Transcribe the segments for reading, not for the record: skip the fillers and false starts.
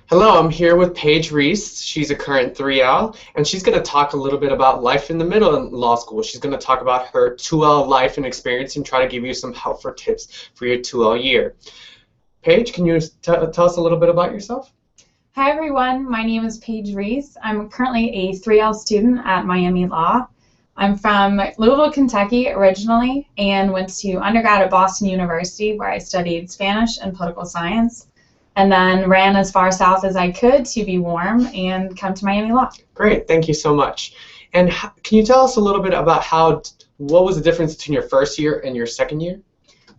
Hello, I'm here with Paige Reese. She's a current 3L, and she's going to talk a little bit about life in the middle in law school. She's going to talk about her 2L life and experience and try to give you some helpful tips for your 2L year. Paige, can you tell us a little bit about yourself? Hi everyone, my name is Paige Reese. I'm currently a 3L student at Miami Law. I'm from Louisville, Kentucky originally and went to undergrad at Boston University where I studied Spanish and political science, and then ran as far south as I could to be warm and come to Miami Law. Great, thank you so much. And can you tell us a little bit about what was the difference between your first year and your second year?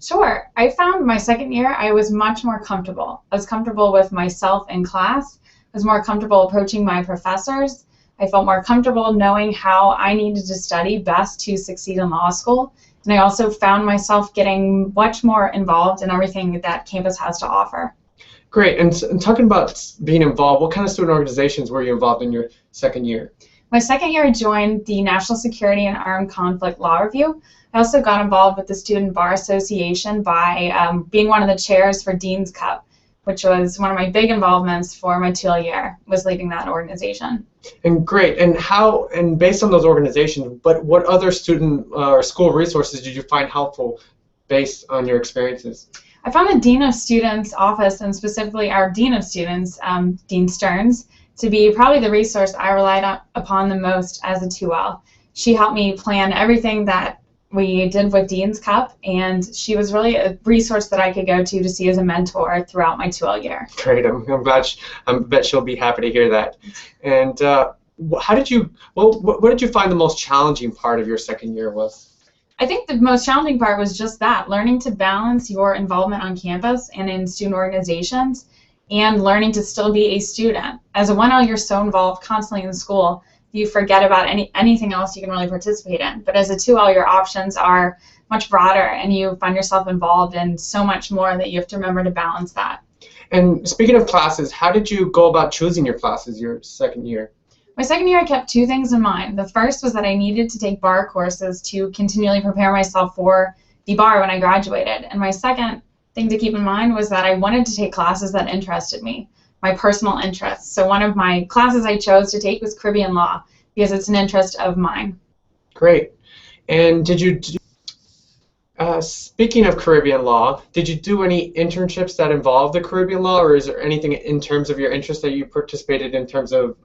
Sure. I found my second year I was much more comfortable. I was comfortable with myself in class. I was more comfortable approaching my professors. I felt more comfortable knowing how I needed to study best to succeed in law school. And I also found myself getting much more involved in everything that campus has to offer. Great. And talking about being involved, what kind of student organizations were you involved in your second year? My second year, I joined the National Security and Armed Conflict Law Review. I also got involved with the Student Bar Association by being one of the chairs for Dean's Cup, which was one of my big involvements for my 2L year, was leading that organization. And great. And based on those organizations, what other student or school resources did you find helpful based on your experiences? I found the Dean of Students office, and specifically our Dean of Students, Dean Stearns, to be probably the resource I relied upon the most as a 2L. She helped me plan everything that we did with Dean's Cup, and she was really a resource that I could go to see as a mentor throughout my 2L year. Great, I'm glad. I bet she'll be happy to hear that. And what did you find the most challenging part of your second year was? I think the most challenging part was just that, learning to balance your involvement on campus and in student organizations, and learning to still be a student. As a 1L, you're so involved constantly in school, you forget about anything else you can really participate in. But as a 2L, your options are much broader, and you find yourself involved in so much more that you have to remember to balance that. And speaking of classes, how did you go about choosing your classes your second year? My second year, I kept two things in mind. The first was that I needed to take bar courses to continually prepare myself for the bar when I graduated. And my second thing to keep in mind was that I wanted to take classes that interested me, my personal interests. So one of my classes I chose to take was Caribbean Law because it's an interest of mine. Great. And speaking of Caribbean Law, did you do any internships that involved the Caribbean Law, or is there anything in terms of your interest that you participated in terms of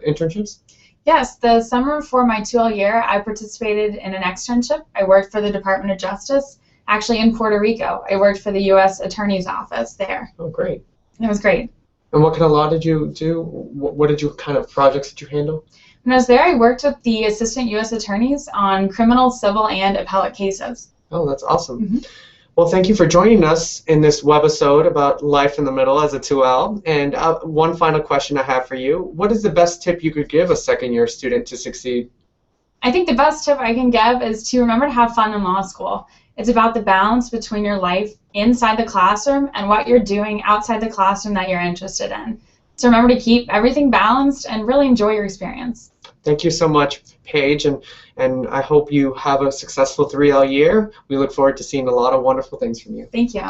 internships? Yes, the summer before my 2L year, I participated in an externship. I worked for the Department of Justice, actually in Puerto Rico. I worked for the U.S. Attorney's Office there. Oh, great. It was great. And what kind of law did you do? What kind of projects did you handle? When I was there, I worked with the Assistant U.S. Attorneys on criminal, civil, and appellate cases. Oh, that's awesome. Mm-hmm. Well, thank you for joining us in this webisode about life in the middle as a 2L. And one final question I have for you. What is the best tip you could give a second-year student to succeed? I think the best tip I can give is to remember to have fun in law school. It's about the balance between your life inside the classroom and what you're doing outside the classroom that you're interested in. So remember to keep everything balanced and really enjoy your experience. Thank you so much, Paige, and I hope you have a successful 3L year. We look forward to seeing a lot of wonderful things from you. Thank you.